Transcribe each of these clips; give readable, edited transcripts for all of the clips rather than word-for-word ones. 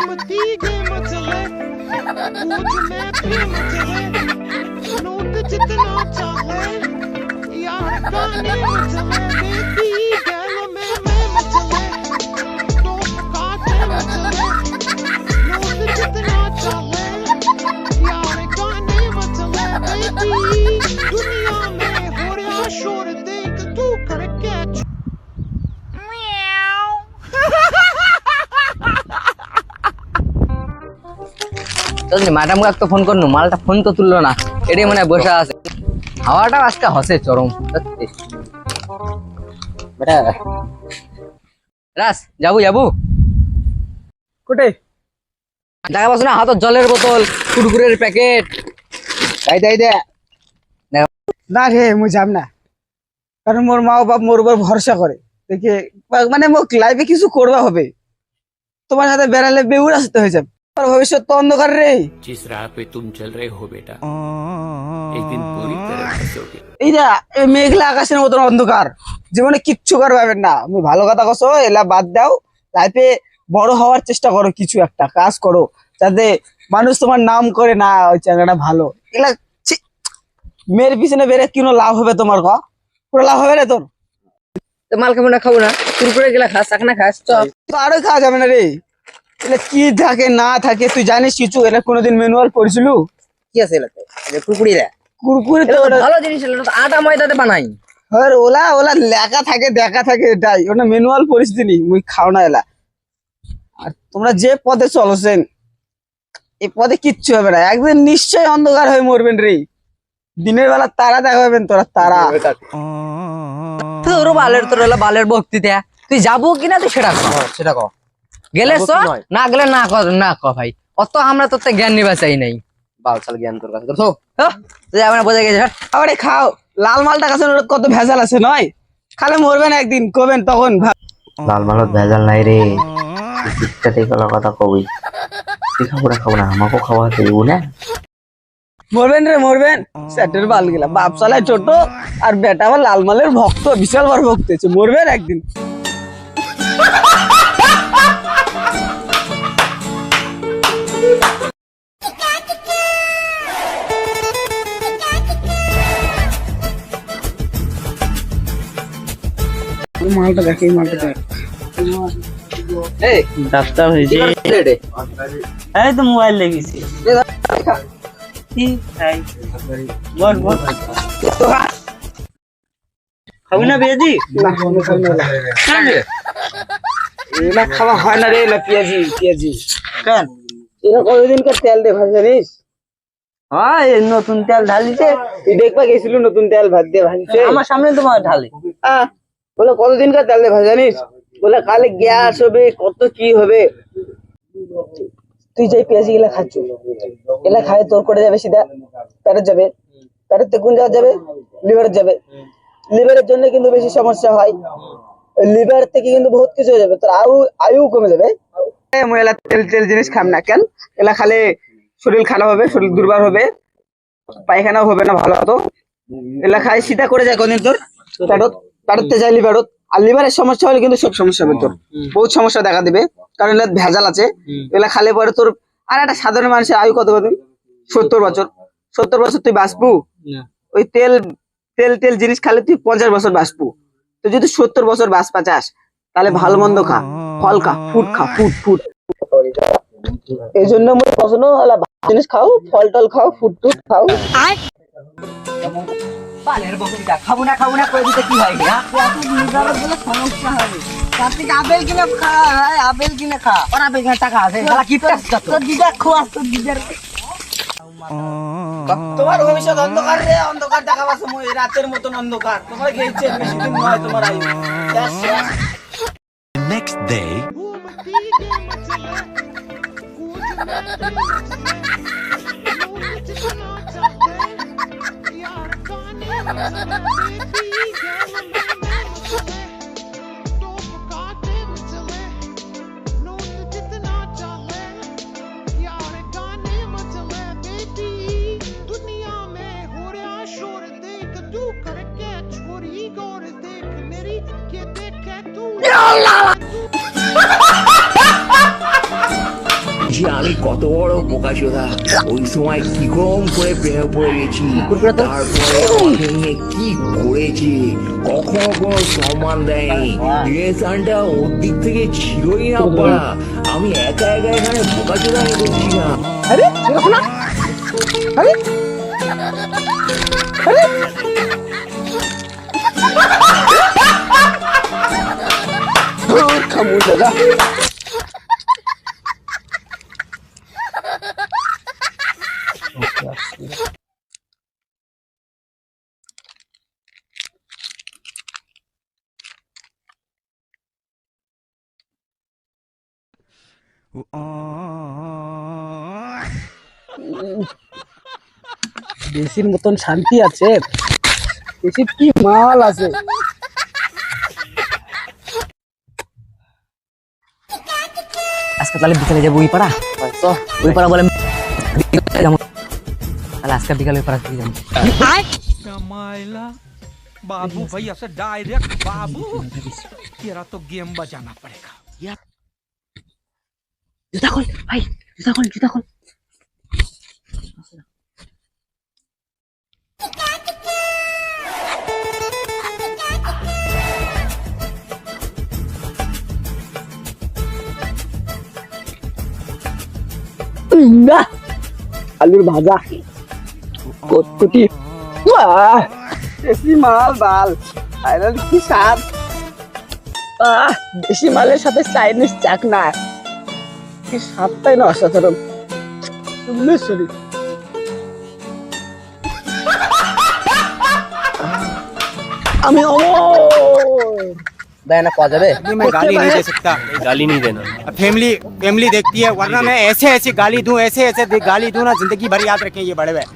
घूमती गेम चले पूछ में प्रेम चले नोट जितना चाहे यार गाने चले बेबी गैल में चले तो काटे चले नोट जितना चाहे यार गाने चले बेबी दुनिया में हो रहा शोर देख तू कर कैच ম্যাডাম তো ফোন করনু মালটা ফোন তো তুললো না এটাই মনে হয় বসে আছে হাওয়াটা আজকে হসে চরম সত্যি বেটা রাস যাবো কোটে দেখা পাচ্ছ না হাতত জলের বোতল কুরকুরের প্যাকেট তাই দে না রে মুই যাব না কারণ মোর মা বাপ মোর উপর ভরসা করে দেখে মানে মোক লাইফে কিছু করবা হবে তোমার সাথে বেড়ালে বেউর আসতে হয়ে যাবে আর ভবিষ্যৎ তো অন্ধকার রে जिस राह पे तुम चल रहे हो बेटा एक दिन पूरी तरह फंसोगे এইটা এই মেঘলা আকাশের মতন অন্ধকার জীবনে কিচ্ছু করতে পারবেন না তুমি ভালো কথা কছো এলা বাদ দাও লাইফে বড় হওয়ার চেষ্টা করো কিছু একটা কাজ করো যাতে মানুষ তোমার নাম করে না ওই জায়গাটা ভালো এলা ছি, মেয়ের পিছনে বেরে কোনো লাভ হবে তোমার পুরো লাভ হবে না তোর তো মাল খাবো না কুরকুরে গেলা খাস চাকনা খাস চল তো আরো খাওয়া যাবে না রে এলা কি থাকে না থাকে তুই জানিস কিছু এলা কোনোদিন ম্যানুয়াল পড়েছিল কি আছে এলাতে কুরকুরিরা কুরকুরে তো ভালো জিনিস হলো না তো আটা ময়দাতে বানাই আর ওলা লেখা থাকে দেখা থাকে এটাই ওটা ম্যানুয়াল পরিস্থিতি মুই খাও না এলা আর তোমরা যে পথে চলছেন এই পথে কিচ্ছু হবে না একদিন নিশ্চয়ই অন্ধকার হয়ে মরবেন রে দিনের বেলা তারা দেখাবেন তোরা তারা তোর বালের বক্তৃতা তুই যাবো কিনা তুই সেটা কর গেলে চ না গেলে না ক ভাই অত আমরা তোর জ্ঞান নিবা চাই নাই বালসাল জ্ঞান তোর কাছে তুই যাবে না বোঝা গেছে আরে খাও লাল মালটা কাছে কত ভেজাল আছে নয় খালে মরবেন একদিন কবেন তখন লাল মালত ভেজাল নাই রে ইচ্ছাতে কলা কথা কবি তুই খাবো না আমাকেও খাওয়া দেবো না মরবেন সেটের বাল গেলা বাপ চালায় ছোট আর বেটা আবার লাল মালের ভক্ত বিশাল বড় ভক্ত হয়েছে মরবেন একদিন মালটা দেখে মালটা দেখ ডাক্তার হয়েছে এই তো মোবাইল লেগেছি বল খাবি না পেঁয়াজি এলা খাওয়া হয় না রে এলা পেঁয়াজি কেন এরা কতদিনকার তেল দে ভাই জানিস হ্যাঁ এই নতুন তেল ঢালিছে তুই দেখবা গেছিল নতুন তেল ভাত দিয়ে ভাজছে আমার সামনে তোমার ঢালে বলে কতদিনকার তেল দে ভাই জানিস বলে কালে গ্যাস হবে কত কি হবে তুই যে পেঁয়াজি গুলা খাচ্ছ এলা খায় তোর করে যাবে সিধা পেটের যাবে পেটের কোন জায়গা যাবে লিভারে যাবে লিভারের জন্য কিন্তু বেশি সমস্যা হয় লিভার থেকে কিন্তু বহুত কিছু হয়ে যাবে তোর আয়ু কমে যাবে এলা তেল জিনিস খাম না কেন এলা খালে শরীর খারাপ হবে শরীর দুর্বল হবে পায়খানাও হবে না ভালো হতো এলা খাই সিধা করে যায় কোনদিন তোর পেটতে যায় লিভারত আর লিভারের সমস্যা হলে কিন্তু সব সমস্যা হবে তোর বহুত সমস্যা দেখা দিবে কারণ এলা ভেজাল আছে এলা খালে পরে তোর আর একটা সাধারণ মানুষের আয়ু কত 70 বছর তুই বাঁচবু ওই তেল জিনিস খালে তুই 50 বছর বাঁচবু তুই যদি 70 বছর বাঁচবা চাস তাহলে ভালো মন্দ খা ফল খা ফুট এই জন্য আমার পছন্দ জিনিস খাও ফল টল খাও ফুট খাও বালের বকরিটা খাবো না করে দিতে কি হয় সমস্যা হবে কার্তিক আপেল কিনে খা ওর আপেল কিনা টাকা আছে শালা কি তোর দিদা খোয়াস তোর দিদার তোমার ভবিষ্যৎ অন্ধকার রে অন্ধকার দেখা পাচ্ছে মই রাতের মতন অন্ধকার তোমার গেছে বেশি দিন নয় তোমার আয়ু Next day. घूमती गेम चले पूछ में प्रेम चले नोट जितना चाहे यार गाने चले बेबी गैल में चले तो काटे चले नोट जितना चाहे यार गाने चले बेबी दुनिया में हो रहा शोर देख तू कर के छोरी गौर देख मेरी के देखे तू বলছি আমি কত বড় বোকাচোদা, ওই সময় কি কম করে প্রেমে পড়ে গেছি, তারপরে আমাকে নিয়ে কি করেছে, কখনো কোনো সম্মান দেয়নি, রিলেশনটা ওর দিক থেকে ছিলই না পড়া, আমি একা একা এখানে বোকাচোদা করছি না। আরে দেখো না, আরে আরে খামু দাদা। দেশির মতন শান্তি আছে, দেশির কি মাল আছে। আজকে তাহলে বিকালে যাবো ওই পাড়া, ওই পাড়া বলে যাবো, তাহলে আজকে বিকালে ওই পাড়া থেকে যাবো। मायला बाबू भाई ऐसे डायरेक्ट बाबू तेरा तो गेम बजाना पड़ेगा यार। জুতা খোল ভাই, জুতা খোল, জুতা খোল। আলুর ভাজা, কটকটি, বাহ দেশি মাল বাল, আইরন কি স্বাদ। দেশি মালের সাথে চাইনিজ চাকনা, কি স্বাদটাই না অসাধারণ। সরি আমি দেয় না পাওয়া যাবে। मैं गाली नहीं दे सकता, गाली नहीं देना। फैमिली फैमिली देखती है, वरना मैं ऐसे ऐसे गाली दूं, ऐसे ऐसे गाली दूं ना, जिंदगी भर याद रखें ये बड़े भाई।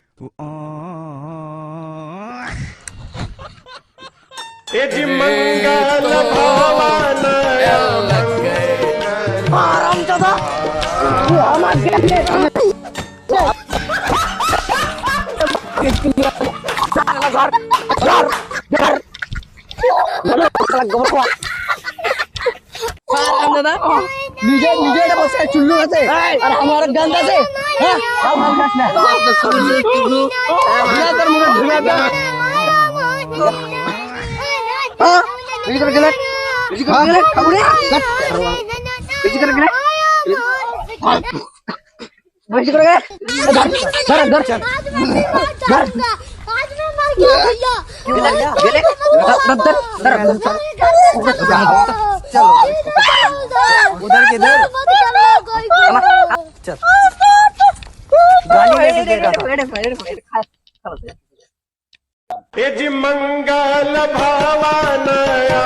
নিজে নিজে এটা বসে চুল্লু আছে আর আমার গান আছে। হ্যাঁ আমার গাছ না তোর মুখে ঢুকে দে। হ্যাঁ বেশি করে গেলে, বেশি করে গেলে খাবুরে, বেশি করে গেলে, বেশি করে গেলে ধর ধর ধর ধর आज मैं मर गया भैया, গেলে ধর चलो उधर किधर चल गाली नहीं देगा मंगल भावनया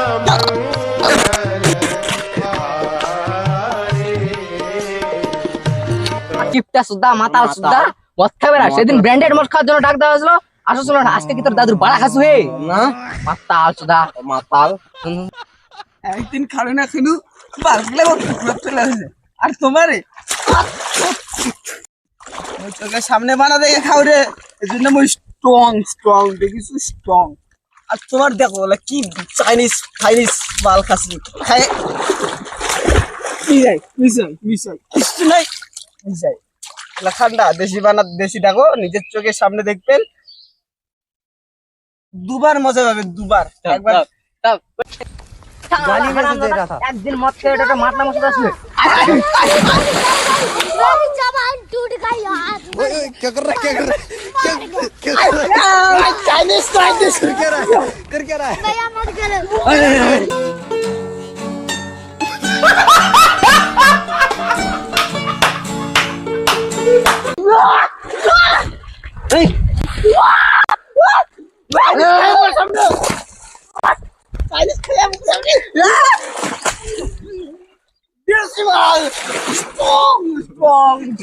কিপটা সুদা মাতাল সুদা মদ খাবে না। সেদিন ব্র্যান্ডেড মদ খাওয়ার জন্য ডাক দেওয়া হয়েছিল, আসো চলো না, আজকে কি তোর দাদুর বাড়া খাসু হে না মাতাল সুদা মাতাল। একদিন খাবে না শুধু বাগলে চলে আসে, আর তোমারে চোখের সামনে বানা দেখে খাও রে, এই জন্য আমি স্ট্রং স্ট্রং দেখিস স্ট্রং। আর তোমার দেখো বলে কি চাইনিজ চাইনিজ মাল খাসি খায়, মিশাই মিশাই মিশাই কিছু নাই, মিশাই ঠান্ডা দেশি বানা, দেশি দেখো নিজের চোখের সামনে দেখবেন, দুবার মজা পাবেন, দুবার। একবার गाली में से दे रहा था, एक दिन मत खेल रहा था, मारना मत असले। मेरी जबान टूट गई यार। क्या कर रहा है, क्या कर रहा है, क्या कर रहा है, चाइनीज चाइनीज कर क्या रहा है, कर क्या रहा है। भैया मत करो। चाइनीज खाया मुझे देसी माल स्ट्रॉन्ग स्ट्रॉन्ग।